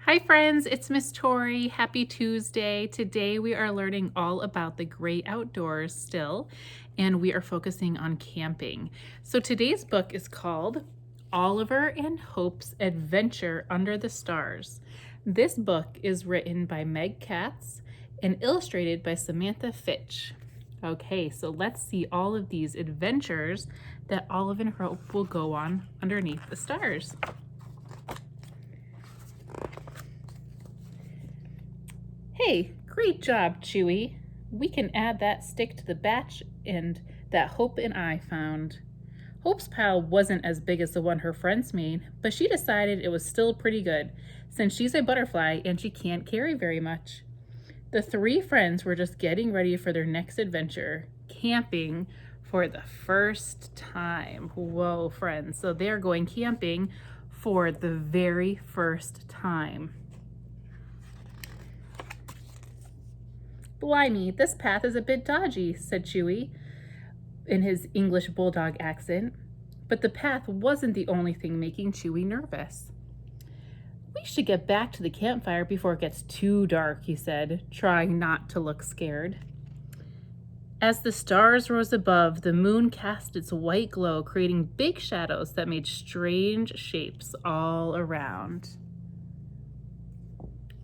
Hi friends, it's Miss Tori. Happy Tuesday. Today we are learning all about the great outdoors still, and we are focusing on camping. So today's book is called Oliver and Hope's Adventure Under the Stars. This book is written by Meg Katz and illustrated by Samantha Fitch. Okay, so let's see all of these adventures that Oliver and Hope will go on underneath the stars. Hey, great job, Chewy. We can add that stick to the batch and that Hope and I found. Hope's pile wasn't as big as the one her friends made, but she decided it was still pretty good, since she's a butterfly and she can't carry very much. The three friends were just getting ready for their next adventure, camping for the first time. Whoa, friends. So they're going camping for the very first time. Blimey, this path is a bit dodgy, said Chewy in his English bulldog accent. But the path wasn't the only thing making Chewy nervous. We should get back to the campfire before it gets too dark, he said, trying not to look scared. As the stars rose above, the moon cast its white glow, creating big shadows that made strange shapes all around.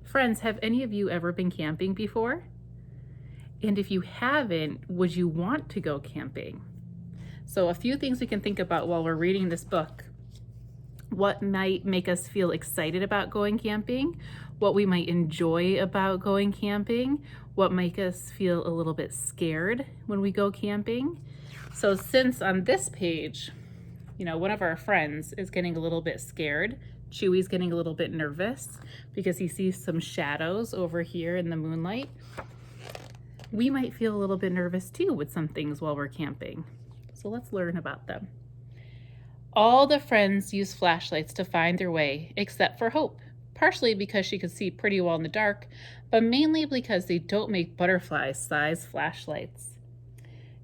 Friends, have any of you ever been camping before? And if you haven't, would you want to go camping? So a few things we can think about while we're reading this book. What might make us feel excited about going camping? What we might enjoy about going camping? What might us feel a little bit scared when we go camping? So since on this page, one of our friends is getting a little bit scared, Chewy's getting a little bit nervous because he sees some shadows over here in the moonlight. We might feel a little bit nervous too with some things while we're camping. So let's learn about them. All the friends use flashlights to find their way, except for Hope, partially because she could see pretty well in the dark, but mainly because they don't make butterfly-sized flashlights.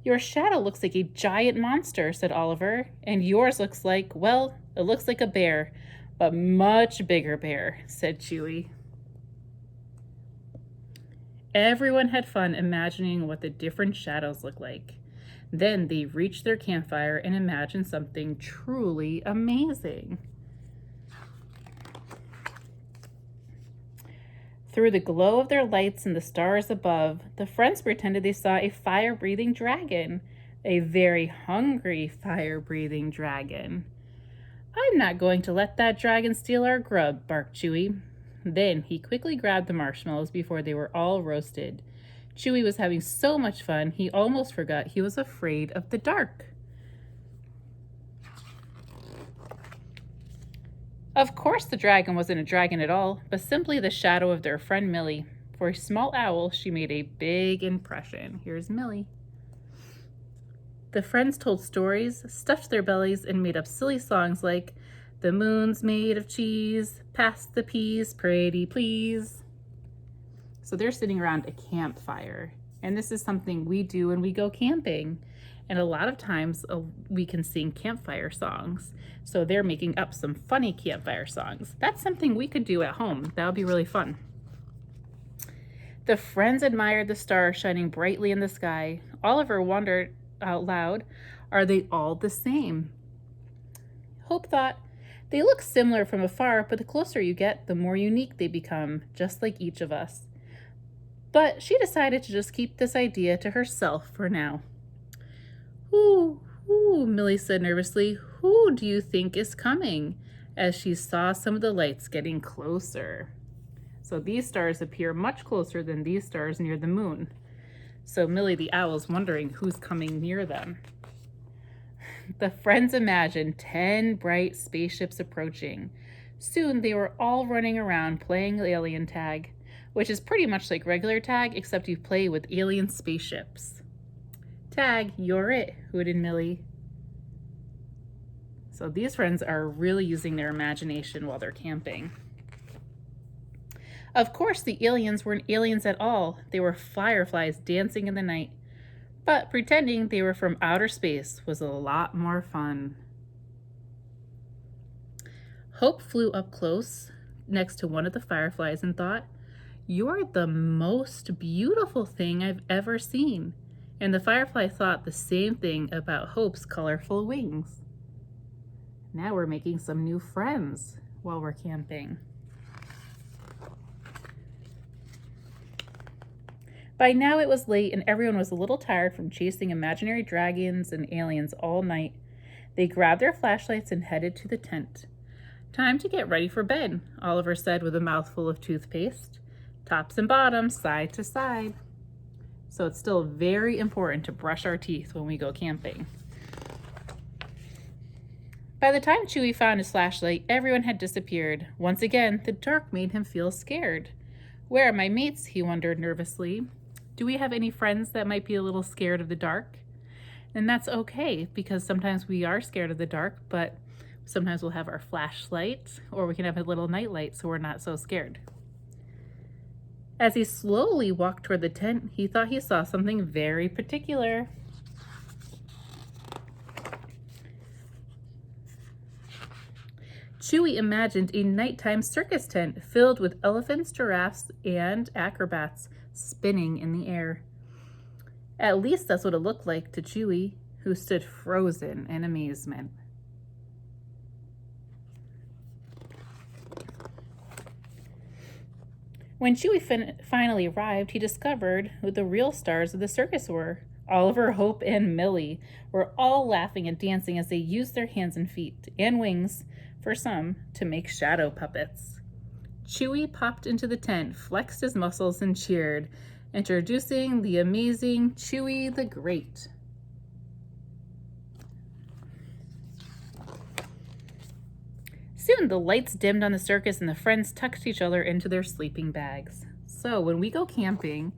Your shadow looks like a giant monster, said Oliver, and yours looks like, well, it looks like a bear, but much bigger bear, said Chewy. Everyone had fun imagining what the different shadows looked like. Then they reached their campfire and imagined something truly amazing. Through the glow of their lights and the stars above, the friends pretended they saw a fire-breathing dragon, a very hungry fire-breathing dragon. I'm not going to let that dragon steal our grub, barked Chewy. Then he quickly grabbed the marshmallows before they were all roasted. Chewy was having so much fun, he almost forgot he was afraid of the dark. Of course the dragon wasn't a dragon at all, but simply the shadow of their friend Millie. For a small owl, she made a big impression. Here's Millie. The friends told stories, stuffed their bellies, and made up silly songs like, "The moon's made of cheese, pass the peas, pretty please." So they're sitting around a campfire, and this is something we do when we go camping. And a lot of times we can sing campfire songs. So they're making up some funny campfire songs. That's something we could do at home. That would be really fun. The friends admired the stars shining brightly in the sky. Oliver wondered out loud, are they all the same? Hope thought, they look similar from afar, but the closer you get, the more unique they become, just like each of us. But she decided to just keep this idea to herself for now. Ooh, Millie said nervously. Who do you think is coming? As she saw some of the lights getting closer. So these stars appear much closer than these stars near the moon. So Millie the owl is wondering who's coming near them. The friends imagined 10 bright spaceships approaching. Soon they were all running around playing alien tag, which is pretty much like regular tag, except you play with alien spaceships. Tag, you're it, hooted Millie. So these friends are really using their imagination while they're camping. Of course, the aliens weren't aliens at all. They were fireflies dancing in the night. But pretending they were from outer space was a lot more fun. Hope flew up close, next to one of the fireflies and thought, "You're the most beautiful thing I've ever seen." And the firefly thought the same thing about Hope's colorful wings. Now we're making some new friends while we're camping. By now it was late and everyone was a little tired from chasing imaginary dragons and aliens all night. They grabbed their flashlights and headed to the tent. "Time to get ready for bed," Oliver said with a mouthful of toothpaste. "Tops and bottoms, side to side." So it's still very important to brush our teeth when we go camping. By the time Chewie found his flashlight, everyone had disappeared. Once again, the dark made him feel scared. "Where are my mates?" he wondered nervously. Do we have any friends that might be a little scared of the dark? And that's okay, because sometimes we are scared of the dark, but sometimes we'll have our flashlight, or we can have a little nightlight so we're not so scared. As he slowly walked toward the tent, he thought he saw something very particular. Chewie imagined a nighttime circus tent filled with elephants, giraffes, and acrobats spinning in the air. At least that's what it looked like to Chewie, who stood frozen in amazement. When Chewie finally arrived, he discovered who the real stars of the circus were. Oliver, Hope, and Millie were all laughing and dancing as they used their hands and feet, and wings, for some, to make shadow puppets. Chewie popped into the tent, flexed his muscles, and cheered, introducing the amazing Chewie the Great. Soon the lights dimmed on the circus and the friends tucked each other into their sleeping bags. So when we go camping,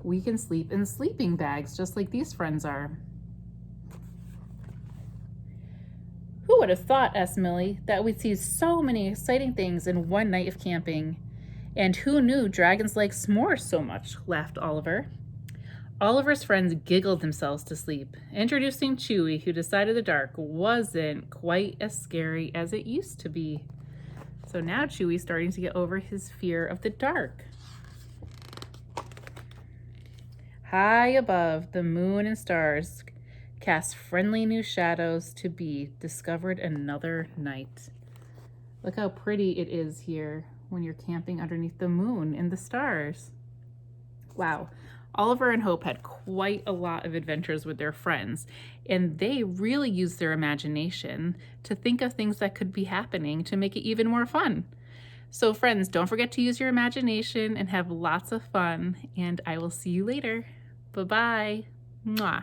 we can sleep in sleeping bags just like these friends are. "Who would have thought," asked Millie, "that we'd see so many exciting things in one night of camping? And who knew dragons like s'mores so much?" laughed Oliver. Oliver's friends giggled themselves to sleep, introducing Chewie, who decided the dark wasn't quite as scary as it used to be. So now Chewie's starting to get over his fear of the dark. High above, the moon and stars cast friendly new shadows to be discovered another night. Look how pretty it is here when you're camping underneath the moon and the stars. Wow. Oliver and Hope had quite a lot of adventures with their friends, and they really used their imagination to think of things that could be happening to make it even more fun. So friends, don't forget to use your imagination and have lots of fun, and I will see you later. Bye-bye. Mwah.